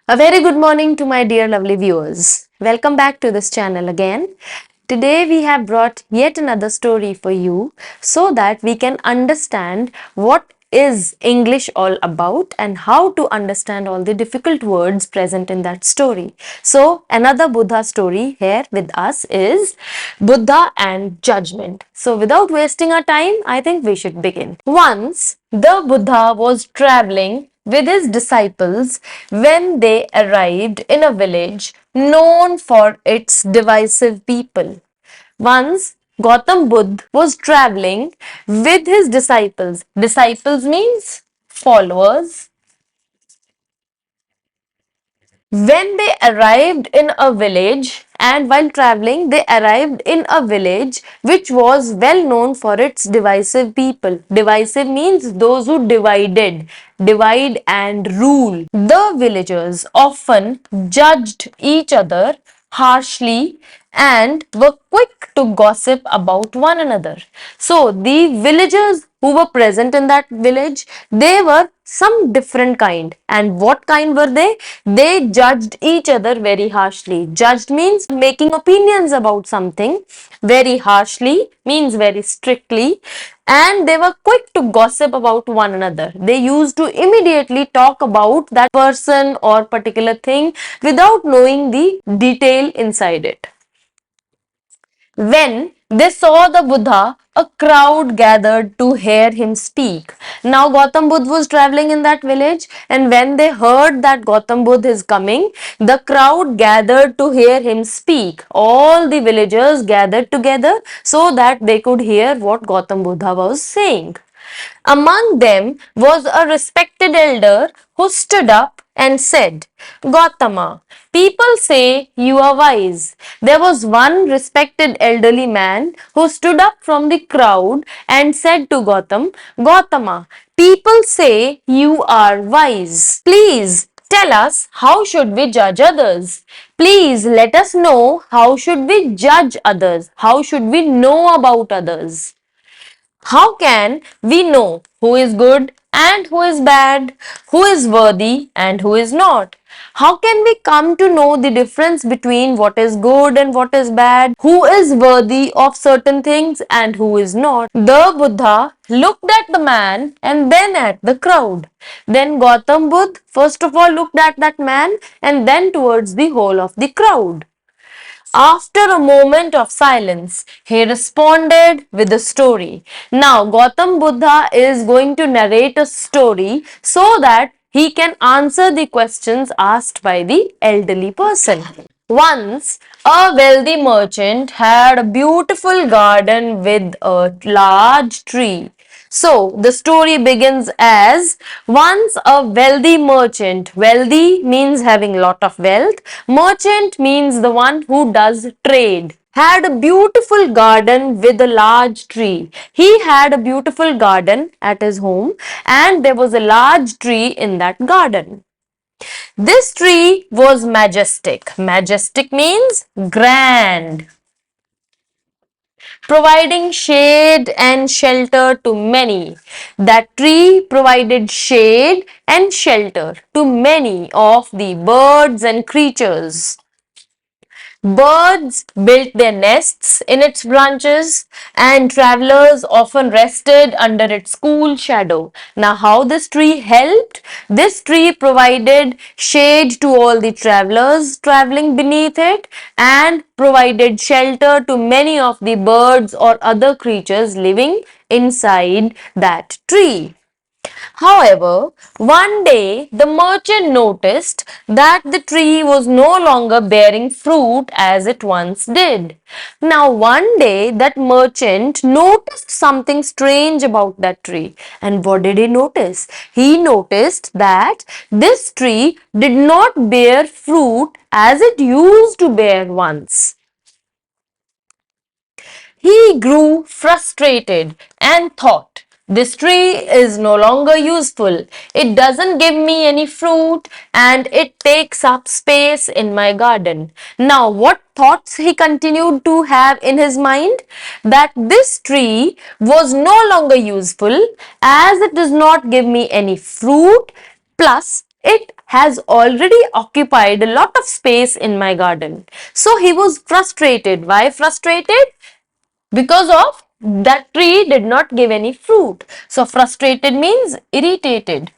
A very good morning to my dear lovely viewers. Welcome back to this channel again. Today we have brought yet another story for you so that we can understand what is English all about and how to understand all the difficult words present in that story. So another Buddha story here with us is Buddha and Judgment. So without wasting our time, I think we should begin. Once the Buddha was traveling with his disciples when they arrived in a village known for its divisive people. Once Gautam Buddha was traveling with his disciples. Disciples means followers. When they arrived in a village, and while traveling, they arrived in a village which was well known for its divisive people. Divisive means those who divide and rule. The villagers often judged each other harshly and were quick to gossip about one another. So the villagers who were present in that village, they were some different kind. And what kind were they? They judged each other very harshly. Judged means making opinions about something very harshly, means very strictly, and they were quick to gossip about one another. They used to immediately talk about that person or particular thing without knowing the detail inside it. When they saw the Buddha, a crowd gathered to hear him speak. Now Gautam Buddha was traveling in that village, and when they heard that Gautam Buddha is coming, the crowd gathered to hear him speak. All the villagers gathered together so that they could hear what Gautam Buddha was saying. Among them was a respected elder who stood up and said, Gautama, people say you are wise. There was one respected elderly man who stood up from the crowd and said to Gautama, people say you are wise. Please tell us how should we judge others. Please let us know how should we judge others. How should we know about others. How can we know who is good and who is bad, who is worthy and who is not? How can we come to know the difference between what is good and what is bad, who is worthy of certain things and who is not? The Buddha looked at the man and then at the crowd. Then Gautam Buddha first of all looked at that man and then towards the whole of the crowd. After a moment of silence, he responded with a story. Now, Gautam Buddha is going to narrate a story so that he can answer the questions asked by the elderly person. Once, a wealthy merchant had a beautiful garden with a large tree. So, the story begins as once a wealthy merchant. Wealthy means having lot of wealth. Merchant means the one who does trade. Had a beautiful garden with a large tree. He had a beautiful garden at his home and there was a large tree in that garden. This tree was majestic. Majestic means grand, providing shade and shelter to many. That tree provided shade and shelter to many of the birds and creatures. Birds built their nests in its branches and travelers often rested under its cool shadow. Now, how this tree helped? This tree provided shade to all the travelers traveling beneath it and provided shelter to many of the birds or other creatures living inside that tree. However, one day the merchant noticed that the tree was no longer bearing fruit as it once did. Now, one day that merchant noticed something strange about that tree. And what did he notice? He noticed that this tree did not bear fruit as it used to bear once. He grew frustrated and thought, this tree is no longer useful. It doesn't give me any fruit and it takes up space in my garden. Now, what thoughts he continued to have in his mind? That this tree was no longer useful as it does not give me any fruit, plus it has already occupied a lot of space in my garden. So he was frustrated. Why frustrated? Because of that tree did not give any fruit. So frustrated means irritated.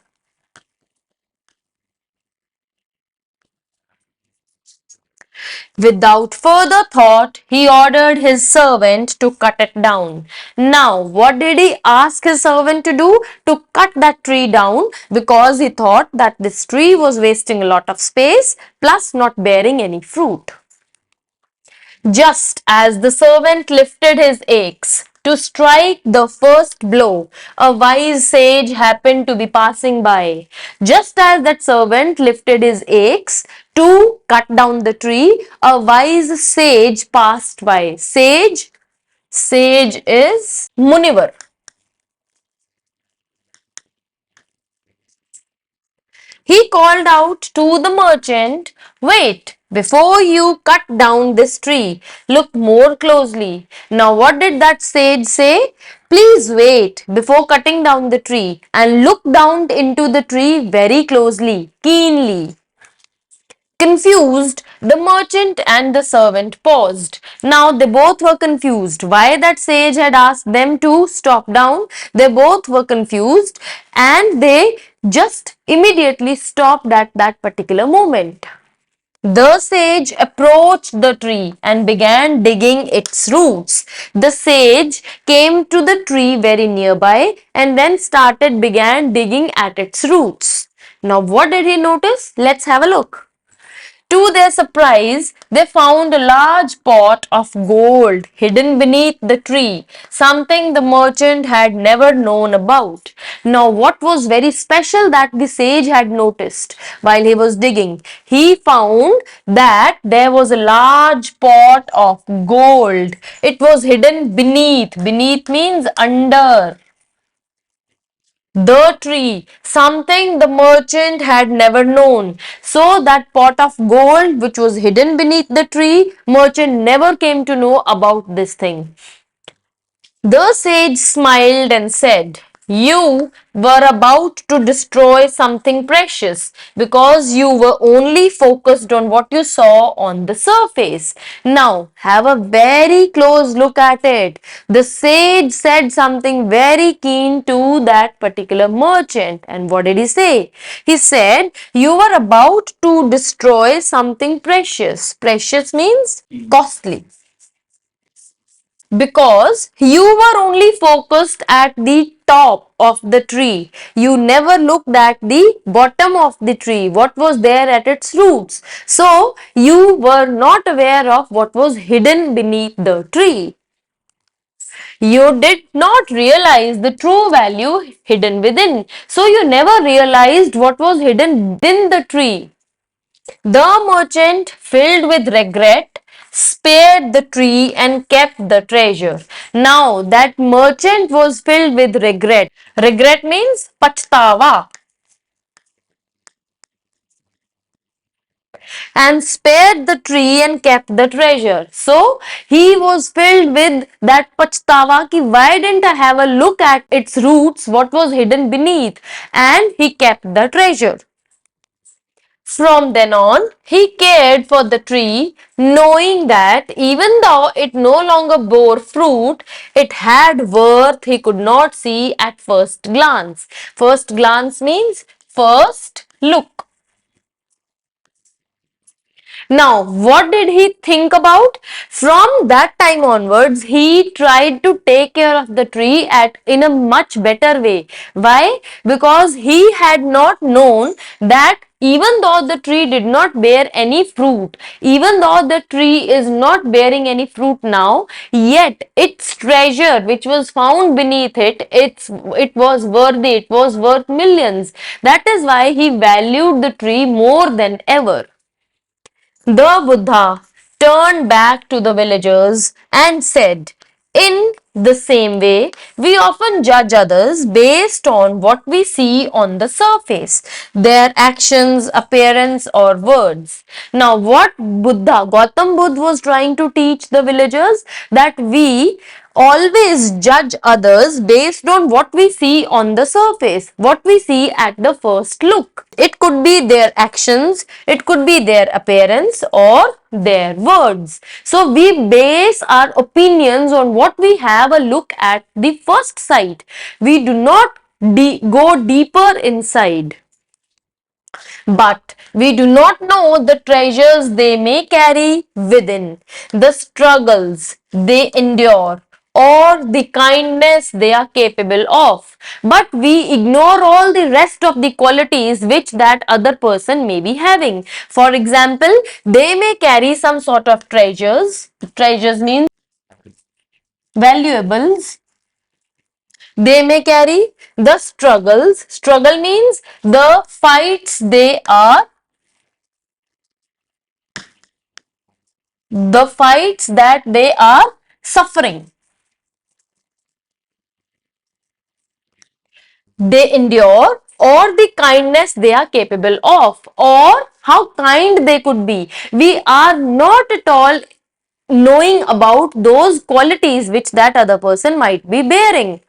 Without further thought, he ordered his servant to cut it down. Now, what did he ask his servant to do? To cut that tree down, because he thought that this tree was wasting a lot of space plus not bearing any fruit. Just as the servant lifted his axe to strike the first blow, a wise sage happened to be passing by. Just as that servant lifted his axe to cut down the tree, a wise sage passed by. Sage is Munivar. He called out to the merchant, "Wait, before you cut down this tree, look more closely." Now, what did that sage say? "Please wait before cutting down the tree and look down into the tree very closely, keenly." Confused, the merchant and the servant paused. Now they both were confused. Why that sage had asked them to stop down? They both were confused and they just immediately stopped at that particular moment. The sage approached the tree and began digging its roots. The sage came to the tree very nearby and then began digging at its roots. Now what did he notice? Let's have a look. To their surprise, they found a large pot of gold hidden beneath the tree, something the merchant had never known about. Now, what was very special that the sage had noticed while he was digging? He found that there was a large pot of gold. It was hidden beneath. Beneath means under the tree, something the merchant had never known. So that pot of gold which was hidden beneath the tree, merchant never came to know about this thing. The sage smiled and said, "You were about to destroy something precious because you were only focused on what you saw on the surface. Now, have a very close look at it." The sage said something very keen to that particular merchant. And what did he say? He said, "You were about to destroy something precious." Precious means costly, because you were only focused at the top of the tree. You never looked at the bottom of the tree, what was there at its roots. So you were not aware of what was hidden beneath the tree. You did not realize the true value hidden within. So you never realized what was hidden within the tree. The merchant, filled with regret, spared the tree and kept the treasure. Now, that merchant was filled with regret. Regret means pachtawa. And spared the tree and kept the treasure. So, he was filled with that pachtawa ki why didn't I have a look at its roots, what was hidden beneath, and he kept the treasure. From then on, he cared for the tree, knowing that even though it no longer bore fruit, it had worth he could not see at first glance. First glance means first look. Now, what did he think about? From that time onwards, he tried to take care of the tree in a much better way. Why? Because he had not known that even though the tree did not bear any fruit, even though the tree is not bearing any fruit now, yet its treasure which was found beneath it was worthy, it was worth millions. That is why he valued the tree more than ever. The Buddha turned back to the villagers and said, "In the same way, we often judge others based on what we see on the surface, their actions, appearance, or words." Now, what Gautam Buddha was trying to teach the villagers, that we always judge others based on what we see on the surface, what we see at the first look. It could be their actions, it could be their appearance, or their words. So we base our opinions on what we have a look at the first sight. We do not go deeper inside. But we do not know the treasures they may carry within, the struggles they endure, or the kindness they are capable of. But we ignore all the rest of the qualities which that other person may be having. For example, they may carry some sort of treasures. Treasures means valuables. They may carry the struggles. Struggle means the fights that they are suffering. They endure, or the kindness they are capable of, or how kind they could be. We are not at all knowing about those qualities which that other person might be bearing.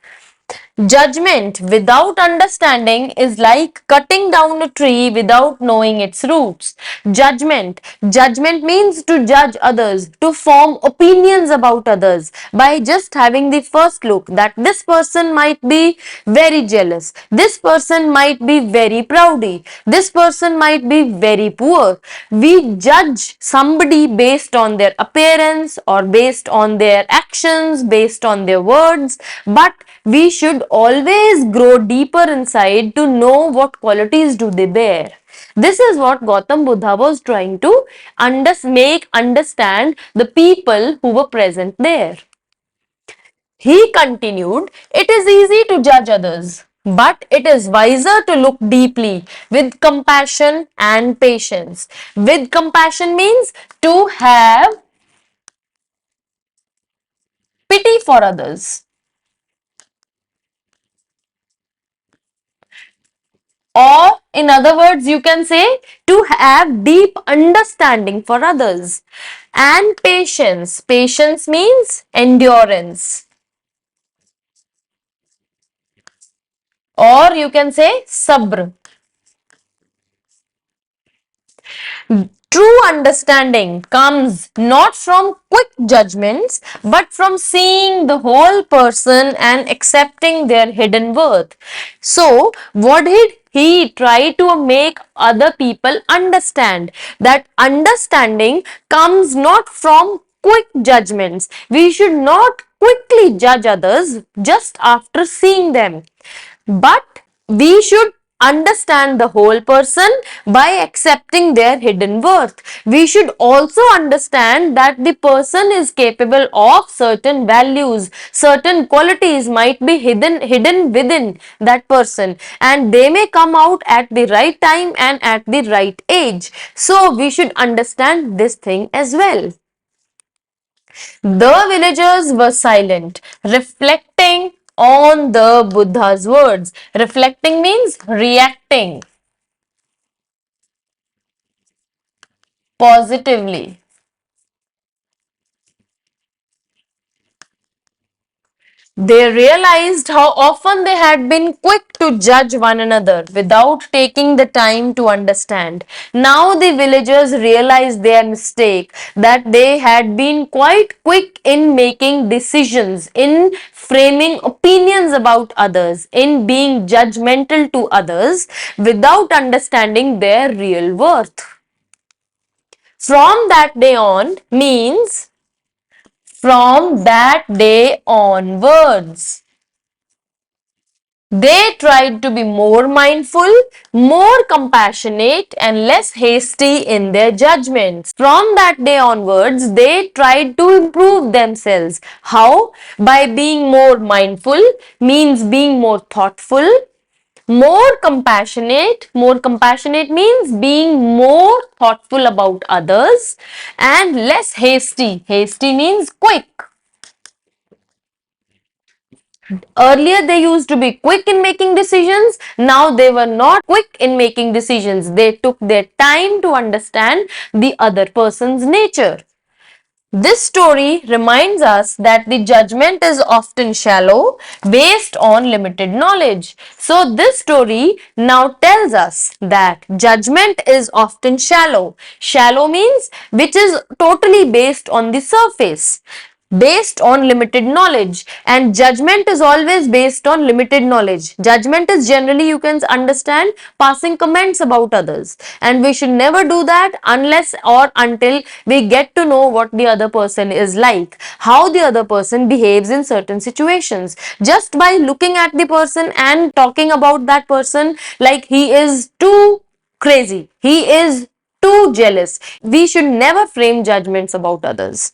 Judgment without understanding is like cutting down a tree without knowing its roots. Judgment. Judgment means to judge others, to form opinions about others by just having the first look that this person might be very jealous, this person might be very proudy, this person might be very poor. We judge somebody based on their appearance or based on their actions, based on their words, but we should always grow deeper inside to know what qualities do they bear. This is what Gautam Buddha was trying to make understand the people who were present there. He continued, it is easy to judge others, but it is wiser to look deeply with compassion and patience. With compassion means to have pity for others. Or, in other words, you can say to have deep understanding for others. And patience. Patience means endurance. Or you can say sabr. True understanding comes not from quick judgments, but from seeing the whole person and accepting their hidden worth. So, what did he try to make other people understand? That understanding comes not from quick judgments. We should not quickly judge others just after seeing them, but we should understand the whole person by accepting their hidden worth. We should also understand that the person is capable of certain values, certain qualities might be hidden within that person, and they may come out at the right time and at the right age. So we should understand this thing as well. The villagers were silent, reflecting on the Buddha's words. Reflecting means reacting positively. They realized how often they had been quick to judge one another without taking the time to understand. Now the villagers realized their mistake, that they had been quite quick in making decisions, in framing opinions about others, in being judgmental to others without understanding their real worth. From that day on means from that day onwards. They tried to be more mindful, more compassionate, and less hasty in their judgments. From that day onwards, they tried to improve themselves. How? By being more mindful, means being more thoughtful, more compassionate. More compassionate means being more thoughtful about others, and less hasty. Hasty means quick. Earlier, they used to be quick in making decisions. Now, they were not quick in making decisions. They took their time to understand the other person's nature. This story reminds us that the judgment is often shallow, based on limited knowledge. So, this story now tells us that judgment is often shallow. Shallow means which is totally based on the surface, based on limited knowledge, and judgment is always based on limited knowledge. Judgment is generally, you can understand, passing comments about others, and we should never do that unless or until we get to know what the other person is like, how the other person behaves in certain situations. Just by looking at the person and talking about that person like he is too crazy, he is too jealous, we should never frame judgments about others.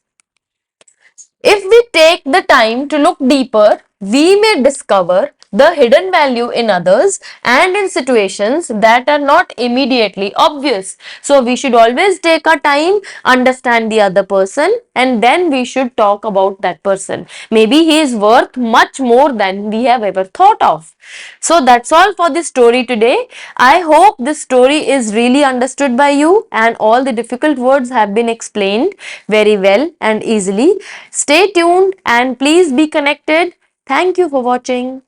If we take the time to look deeper, we may discover the hidden value in others and in situations that are not immediately obvious. So, we should always take our time, understand the other person, and then we should talk about that person. Maybe he is worth much more than we have ever thought of. So, that's all for this story today. I hope this story is really understood by you and all the difficult words have been explained very well and easily. Stay tuned and please be connected. Thank you for watching.